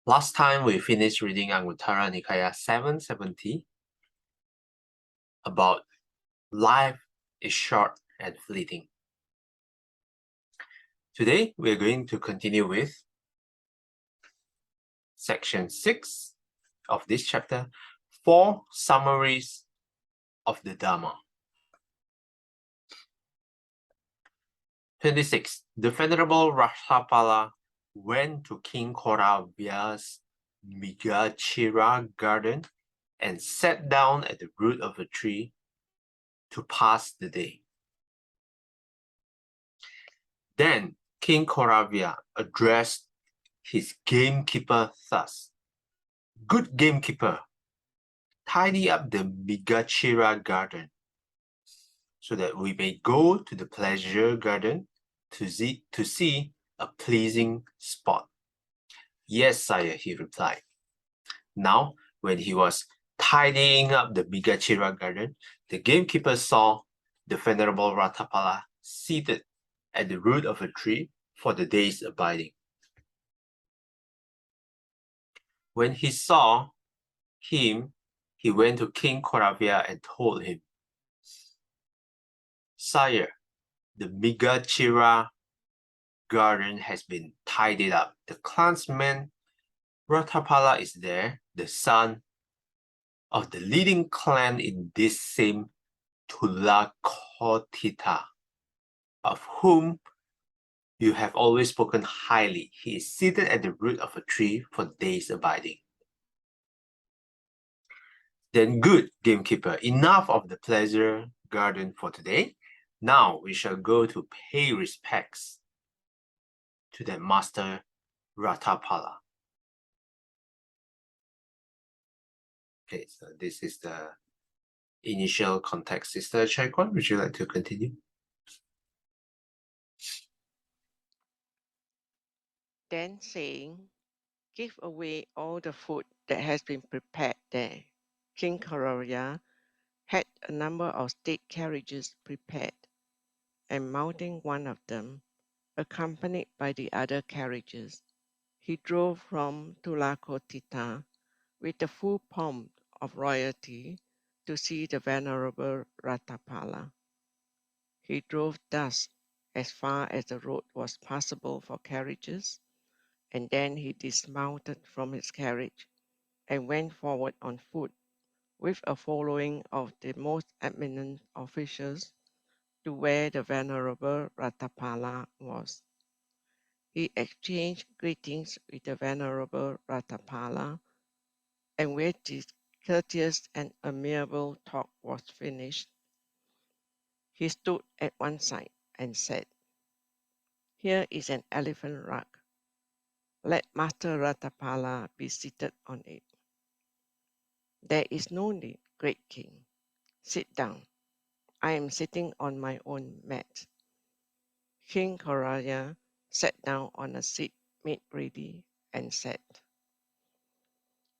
Last time we finished reading Anguttara Nikaya 770 about life is short and fleeting. Today we are going to continue with section 6 of this chapter, 4 summaries of the Dhamma. 26. The Venerable Ratthapala went to King Koravya's Migachira garden and sat down at the root of a tree to pass the day. Then King Koravya addressed his gamekeeper thus: "Good gamekeeper, tidy up the Migachira garden, so that we may go to the pleasure garden to see a pleasing spot." "Yes, sire," he replied. Now, when he was tidying up the Migachira garden, the gamekeeper saw the Venerable Ratthapala seated at the root of a tree for the day's abiding. When he saw him, he went to King Koravya and told him, "Sire, the Migachira garden has been tidied up. The clansman Ratthapala is there, the son of the leading clan in this same Tulakotita, of whom you have always spoken highly. He is seated at the root of a tree for days abiding." "Then good, gamekeeper, enough of the pleasure garden for today. Now we shall go to pay respects to that master Ratthapala." Okay, so this is the initial context. Sister Chaikwan, would you like to continue? Then saying, "Give away all the food that has been prepared there." King Koravya had a number of state carriages prepared, and mounting one of them, accompanied by the other carriages, he drove from Tulakotita with the full pomp of royalty to see the Venerable Ratthapala. He drove thus as far as the road was passable for carriages, and then he dismounted from his carriage and went forward on foot with a following of the most eminent officials to where the Venerable Ratthapala was. He exchanged greetings with the Venerable Ratthapala, and when this courteous and amiable talk was finished, he stood at one side and said, "Here is an elephant rug. Let Master Ratthapala be seated on it." "There is no need, great king. Sit down. I am sitting on my own mat." King Koravya sat down on a seat made ready and said,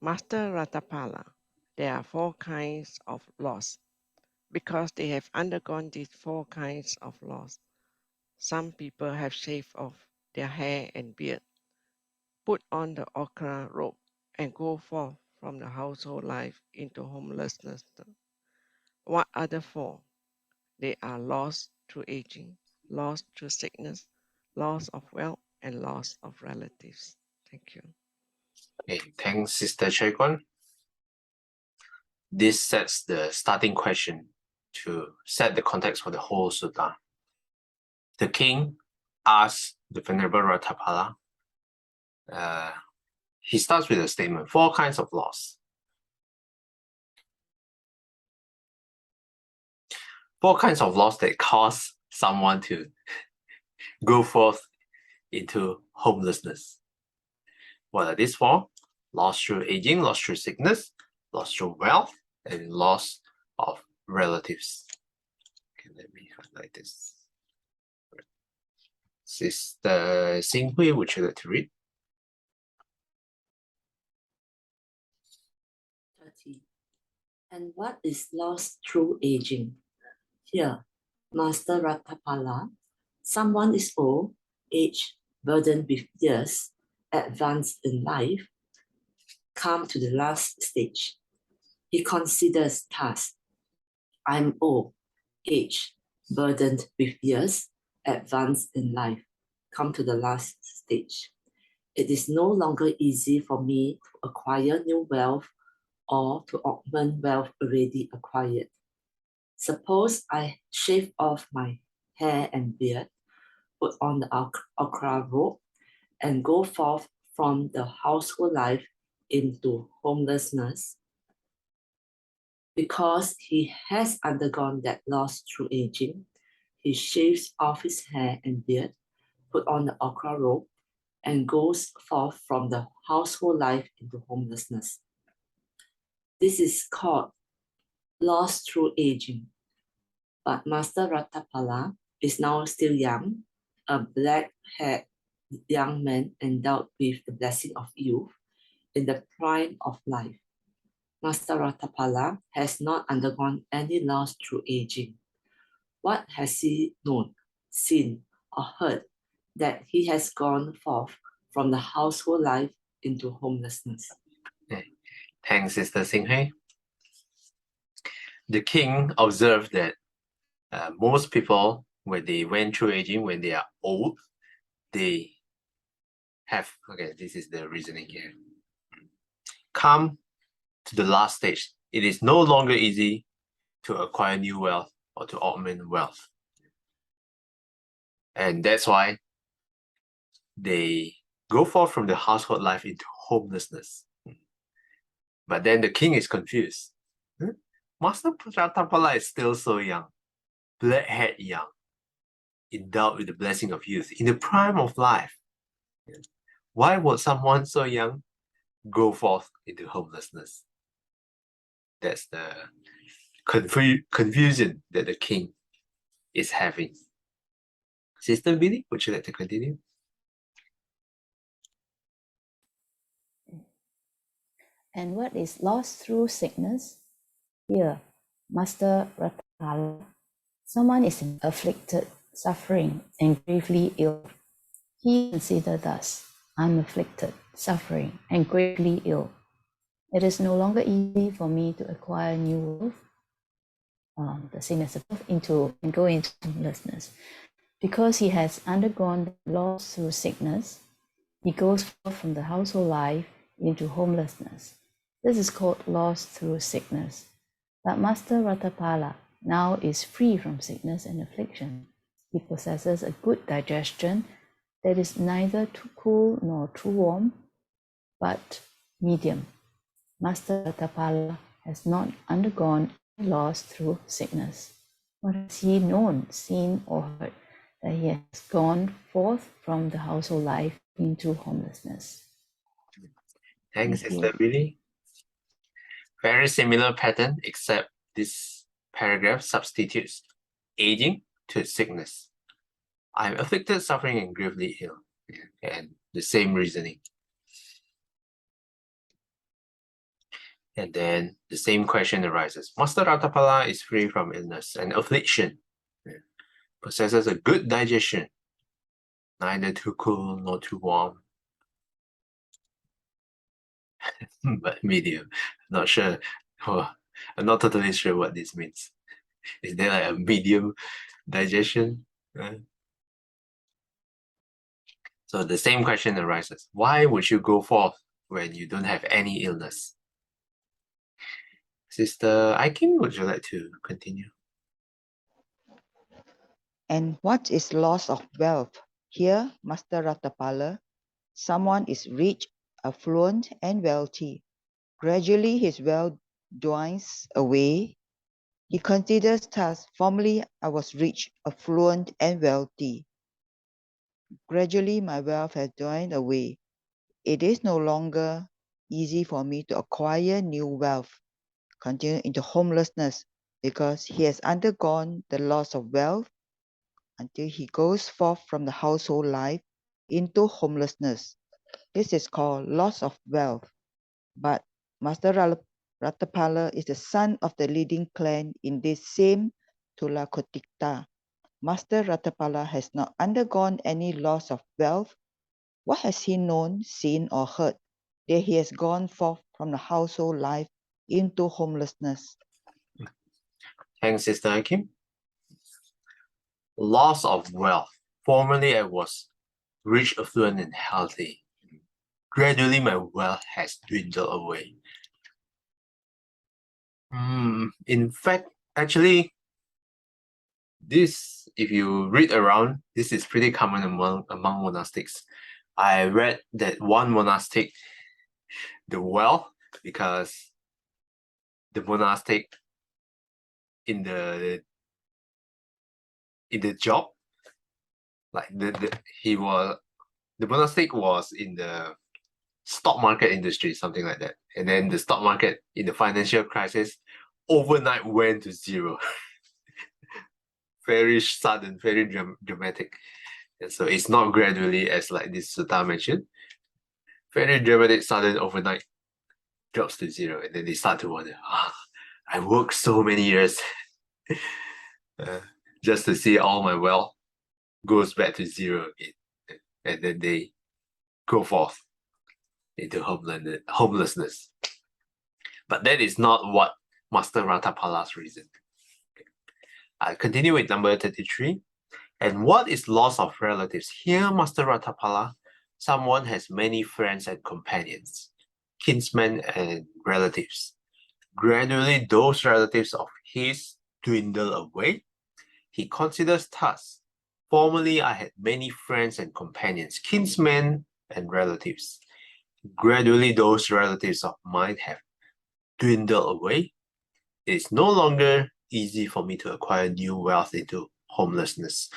"Master Ratthapala, there are 4 kinds of laws. Because they have undergone these 4 kinds of laws, some people have shaved off their hair and beard, put on the ochre robe, and go forth from the household life into homelessness. What are the 4? They are loss through aging, loss through sickness, loss of wealth, and loss of relatives." Thank you. Okay, thanks, Sister Chaikwan. This sets the starting question to set the context for the whole sutta. The king asks the Venerable Ratthapala, he starts with a statement, 4 kinds of laws. 4 kinds of laws that cause someone to go forth into homelessness. What are these 4? Loss through aging, loss through sickness, loss through wealth, and loss of relatives. Okay, let me highlight this. Sister Xinghui, would you like to read? 30. And what is lost through aging? Here, Master Ratthapala, someone is old, aged, burdened with years, advanced in life, come to the last stage. He considers tasks. I'm old, aged, burdened with years, advanced in life. Come to the last stage. It is no longer easy for me to acquire new wealth or to augment wealth already acquired. Suppose I shave off my hair and beard, put on the ochra robe, and go forth from the household life into homelessness. Because he has undergone that loss through aging, he shaves off his hair and beard, put on the ochra robe, and goes forth from the household life into homelessness. This is called loss through aging. But Master Ratthapala is now still young, a black-haired young man endowed with the blessing of youth in the prime of life. Master Ratthapala has not undergone any loss through aging. What has he known, seen, or heard that he has gone forth from the household life into homelessness? Thanks, Sister Singhui. The king observed that most people, when they went through aging, when they are old, they have, okay, this is the reasoning here, come to the last stage. It is no longer easy to acquire new wealth or to augment wealth. And that's why they go forth from the household life into homelessness. But then the king is confused. Master Ratthapala is still so young, black-haired young, endowed with the blessing of youth, in the prime of life. Why would someone so young go forth into homelessness? That's the confusion that the king is having. Sister Billy, would you like to continue? And what is lost through sickness? Here, Master Ratthapala, someone is afflicted, suffering, and gravely ill. He considered thus, I'm afflicted, suffering, and gravely ill. It is no longer easy for me to acquire new wealth, the same as above, and go into homelessness. Because he has undergone the loss through sickness, he goes forth from the household life into homelessness. This is called loss through sickness. But Master Ratthapala now is free from sickness and affliction. He possesses a good digestion that is neither too cool nor too warm, but medium. Master Ratthapala has not undergone any loss through sickness. What has he known, seen, or heard that he has gone forth from the household life into homelessness? Thanks, Thank you. Sister Billy. Very similar pattern, except this paragraph substitutes aging to sickness. I'm afflicted, suffering, and gravely ill. And the same reasoning. And then the same question arises. Master Ratthapala is free from illness and affliction. Possesses a good digestion, neither too cool nor too warm, but medium. Not sure. Oh, I'm not totally sure what this means. Is there like a medium digestion? So the same question arises. Why would you go forth when you don't have any illness? Sister Aikin, would you like to continue? And what is loss of wealth? Here, Master Ratthapala, someone is rich, affluent, and wealthy. Gradually, his wealth dwindles away. He considers thus, formerly I was rich, affluent, and wealthy. Gradually, my wealth has dwindled away. It is no longer easy for me to acquire new wealth, continue into homelessness, because he has undergone the loss of wealth until he goes forth from the household life into homelessness. This is called loss of wealth. But Master Ratthapala is the son of the leading clan in this same Tulakotikta. Master Ratthapala has not undergone any loss of wealth. What has he known, seen, or heard that he has gone forth from the household life into homelessness. Thanks, Sister Hakim. Loss of wealth. Formerly, I was rich, affluent, and healthy. Gradually, my wealth has dwindled away. In fact, actually, this, if you read around, this is pretty common among monastics. I read that one monastic, the wealth, because the monastic in the job, like the monastic was in the stock market industry, something like that. And then the stock market in the financial crisis overnight went to zero. Very sudden, very dramatic. And so it's not gradually as like this Sutta mentioned. Very dramatic, sudden, overnight drops to zero. And then they start to wonder, I worked so many years just to see all my wealth goes back to zero again. And then they go forth into homelessness. But that is not what Master Ratapala's reason. I'll continue with number 33. And what is loss of relatives? Here, Master Ratapala, someone has many friends and companions, kinsmen and relatives. Gradually, those relatives of his dwindle away. He considers thus, formerly I had many friends and companions, kinsmen and relatives. Gradually, those relatives of mine have dwindled away. It is no longer easy for me to acquire new wealth into homelessness.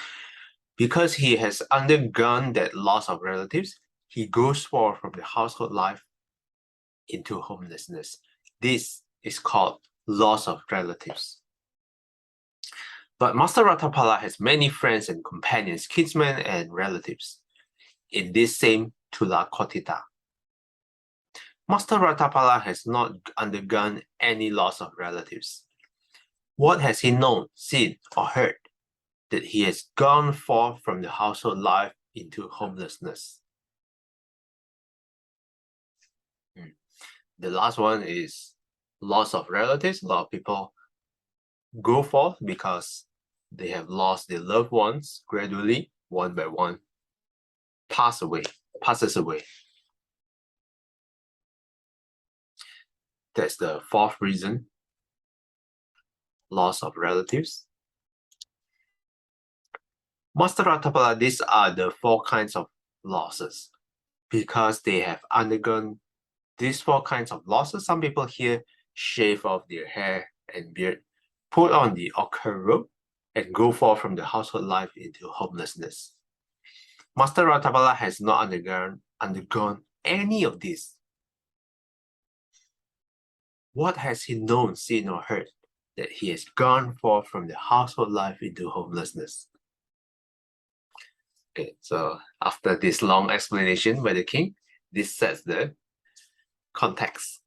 Because he has undergone that loss of relatives, he goes forth from the household life into homelessness. This is called loss of relatives. But Master Ratapala has many friends and companions, kinsmen and relatives in this same Tula Kotita. Master Ratapala has not undergone any loss of relatives. What has he known, seen, or heard? That he has gone forth from the household life into homelessness. The last one is loss of relatives. A lot of people go forth because they have lost their loved ones gradually, one by one, passes away. That's the fourth reason, loss of relatives. Master Ratapala, these are the four kinds of losses. Because they have undergone these four kinds of losses, some people here shave off their hair and beard, put on the ochre robe, and go forth from the household life into homelessness. Master Ratapala has not undergone any of this. What has he known, seen, or heard that he has gone forth from the household life into homelessness? Okay, so after this long explanation by the king, this sets the context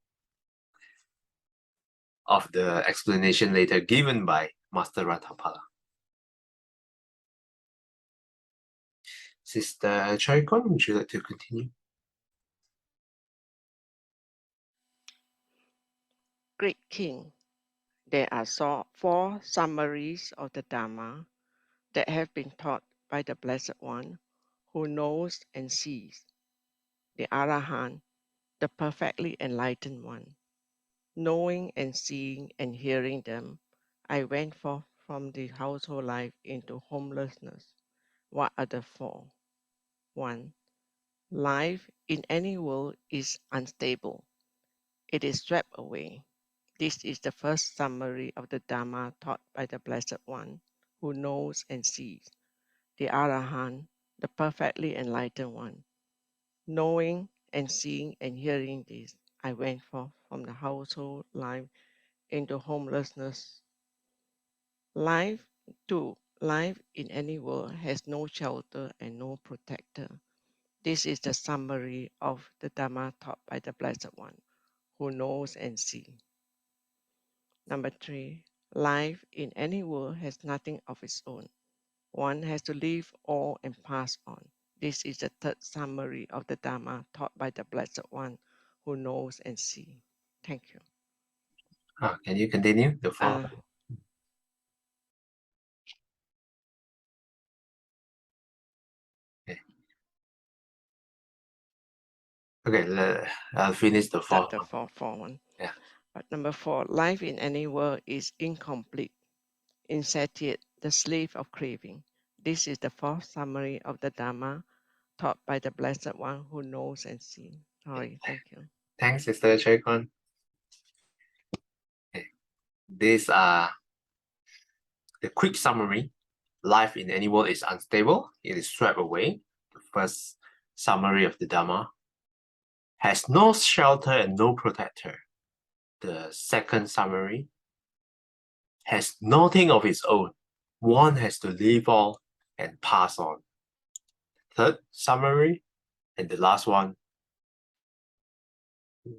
of the explanation later given by Master Ratapala. Sister Chaikon, would you like to continue? Great King, there are four summaries of the Dhamma that have been taught by the Blessed One who knows and sees, the Arahant, the perfectly enlightened one. Knowing and seeing and hearing them, I went forth from the household life into homelessness. What are the four? 1. Life in any world is unstable. It is swept away. This is the first summary of the Dhamma taught by the Blessed One who knows and sees, the Arahant, the perfectly enlightened one. Knowing and seeing and hearing this, I went forth from the household life into homelessness. Life, too, life in any world has no shelter and no protector. This is the summary of the Dhamma taught by the Blessed One who knows and sees. Number 3, life in any world has nothing of its own. One has to live all and pass on. This is the third summary of the Dhamma taught by the Blessed One who knows and sees. Thank you. Can you continue the fourth? Okay, I'll finish the Start fourth the one. fourth one. Yeah. But number 4, life in any world is incomplete, insatiate, the slave of craving. This is the fourth summary of the Dhamma taught by the Blessed One who knows and sees. Sorry, thank you. Thanks, Sister Chaikon. Okay. These are the quick summary. Life in any world is unstable. It is swept away. The first summary of the Dhamma. Has no shelter and no protector. The second summary. Has nothing of its own. One has to leave all and pass on. Third summary, and the last one.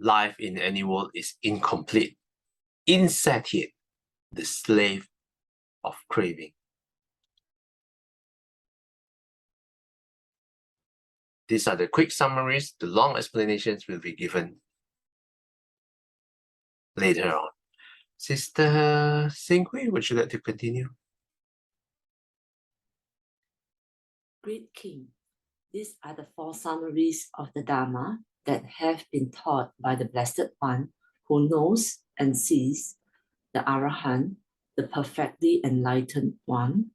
Life in any world is incomplete, insatiate, the slave of craving. These are the quick summaries. The long explanations will be given later on. Sister Singhui, would you like to continue? Great King, these are the 4 summaries of the Dhamma that have been taught by the Blessed One who knows and sees, the Arahant, the perfectly enlightened one.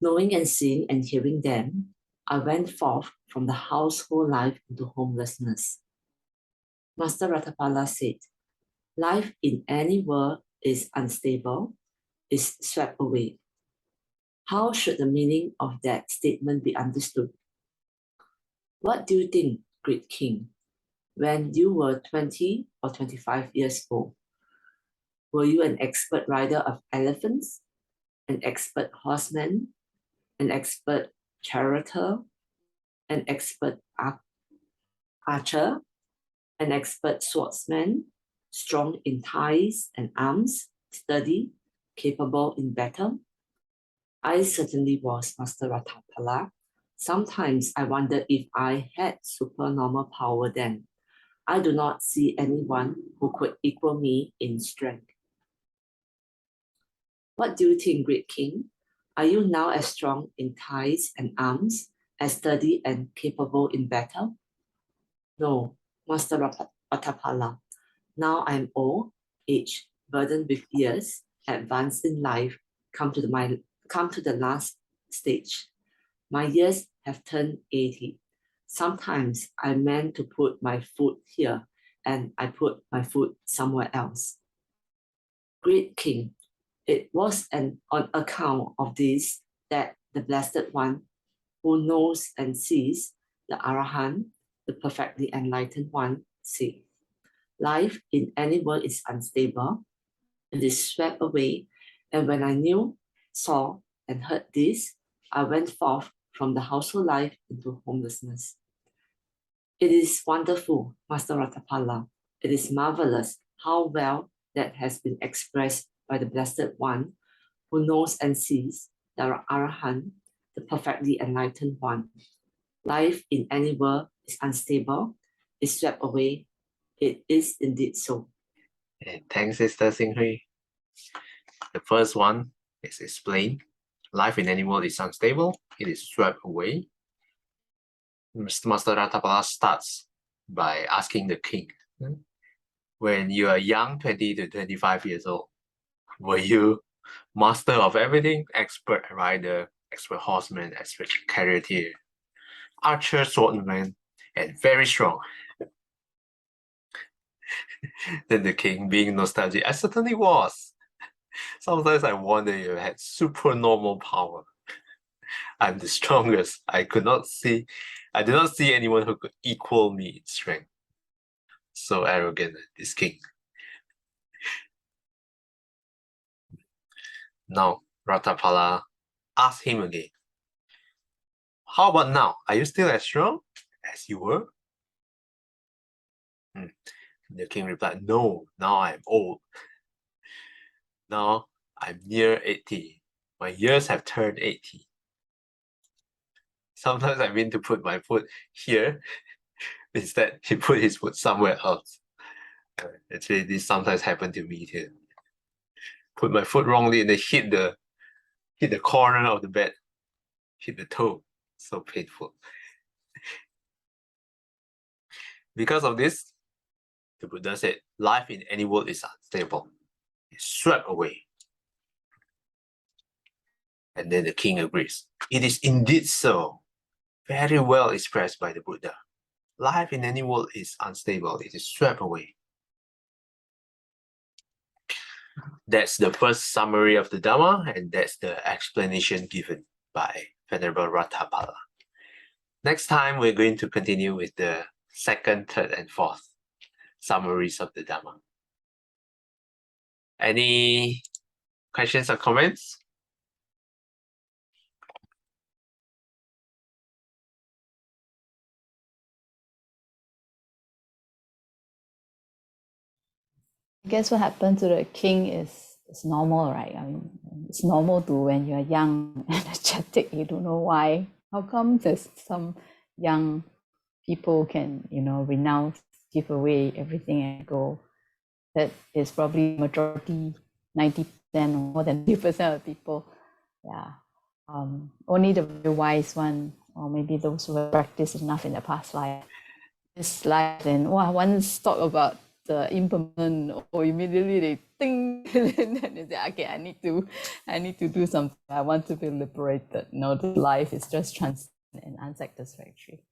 Knowing and seeing and hearing them, I went forth from the household life into homelessness. Master Ratapala said, life in any world is unstable, is swept away. How should the meaning of that statement be understood? What do you think, great king, when you were 20 or 25 years old? Were you an expert rider of elephants, an expert horseman, an expert charioteer, an expert archer, an expert swordsman, strong in thighs and arms, sturdy, capable in battle? I certainly was, Master Ratapala. Sometimes I wonder if I had supernormal power then. I do not see anyone who could equal me in strength. What do you think, great king? Are you now as strong in thighs and arms, as sturdy and capable in battle? No, Master Ratapala. Now I am old, aged, burdened with years, advanced in life, come to the last stage. My years have turned 80. Sometimes I meant to put my foot here and I put my foot somewhere else. Great King, it was on account of this that the Blessed One who knows and sees, the Arahant, the perfectly enlightened one, said, life in any world is unstable, it is swept away, and when I knew, saw, and heard this, I went forth from the household life into homelessness. It is wonderful, Master Ratapala. It is marvelous how well that has been expressed by the Blessed One who knows and sees, the Arahant, the perfectly enlightened one. Life in any world is unstable, is swept away. It is indeed so. And thanks, Sister Singhui. The first one is explained. Life in any world is unstable. It is swept away. Master Ratapala starts by asking the king, when you are young, 20 to 25 years old, were you master of everything, expert rider, expert horseman, expert charioteer, archer, swordman, and very strong? Then the king, being nostalgic, I certainly was. Sometimes I wonder if I had supernormal power. I'm the strongest. I did not see anyone who could equal me in strength. So arrogant, this king. Now, Ratapala asked him again, how about now? Are you still as strong as you were? The king replied, no, now I'm old. Now I'm near 80. My years have turned 80. Sometimes I mean to put my foot here Instead, he put his foot somewhere else. Actually, this sometimes happens to me too. Put my foot wrongly and then hit the corner of the bed, hit the toe. So painful. Because of this, the Buddha said, life in any world is unstable. It's swept away. And then the king agrees. It is indeed so. Very well expressed by the Buddha. Life in any world is unstable. It is swept away. That's the first summary of the Dhamma, and that's the explanation given by Venerable Ratthapala. Next time, we're going to continue with the second, third, and fourth summaries of the Dhamma. Any questions or comments? I guess what happened to the king is normal, right? I mean, it's normal to when you're young, energetic, you don't know why. How come there's some young people can, renounce, give away everything and go? That is probably majority, 90% or more than 50% of people. Yeah. Only the very wise one, or maybe those who have practiced enough in the past life, this life, then once talk about the impermanent, or immediately they think, and then they say, okay, I need to do something. I want to be liberated. No, this life is just transient and unsatisfactory.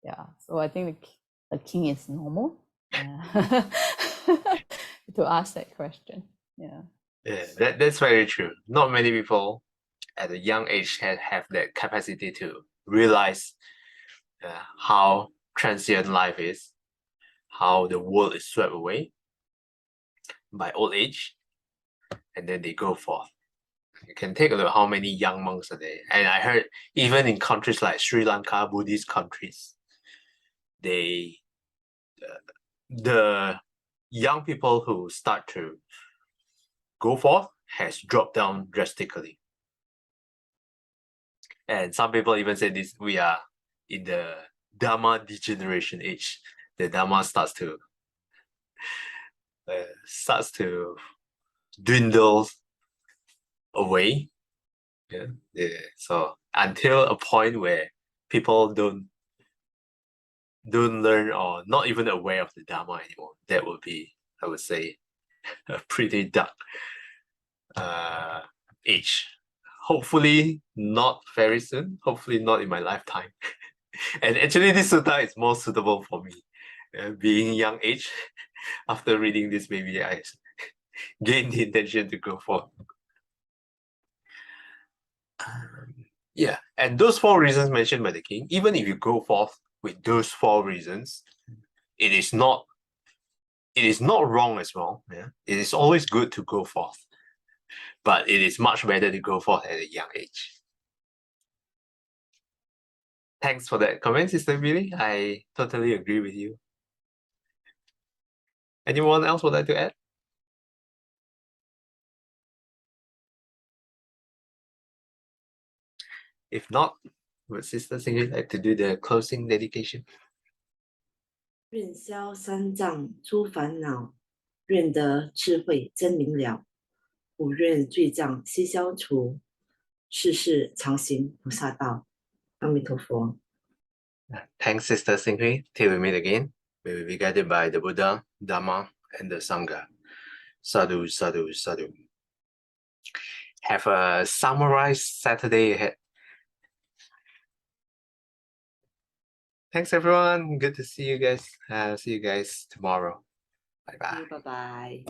Yeah. So I think the king is normal. Yeah. To ask that question. Yeah. Yeah, that's very true. Not many people at a young age have that capacity to realize how transient life is, how the world is swept away by old age, and then they go forth. You can take a look how many young monks are there. And I heard even in countries like Sri Lanka, Buddhist countries, the young people who start to go forth has dropped down drastically. And some people even say this, we are in the Dhamma degeneration age. The Dhamma starts to dwindle away. Yeah. So until a point where people don't learn or not even aware of the Dhamma anymore, that would be, I would say, a pretty dark age. Hopefully not very soon. Hopefully not in my lifetime. And actually, this sutta is more suitable for me. Being young age, after reading this, maybe I gained the intention to go forth. Yeah, and those 4 reasons mentioned by the king, even if you go forth with those 4 reasons, it is not wrong as well. Yeah, it is always good to go forth, but it is much better to go forth at a young age. Thanks for that comment, Sister Billy. I totally agree with you. Anyone else would like to add? If not, would Sister Singing like to do the closing dedication? 愿消三障诸烦恼，愿得智慧真明了。我愿罪障悉消除，世世常行菩萨道。阿弥陀佛。Thanks, Sister Singhui. Till we meet again, may we be guided by the Buddha, Dhamma, and the Sangha. Sadhu, sadhu, sadhu. Have a summarized Saturday ahead. Thanks, everyone. Good to see you guys. See you guys tomorrow. Bye-bye. Bye bye.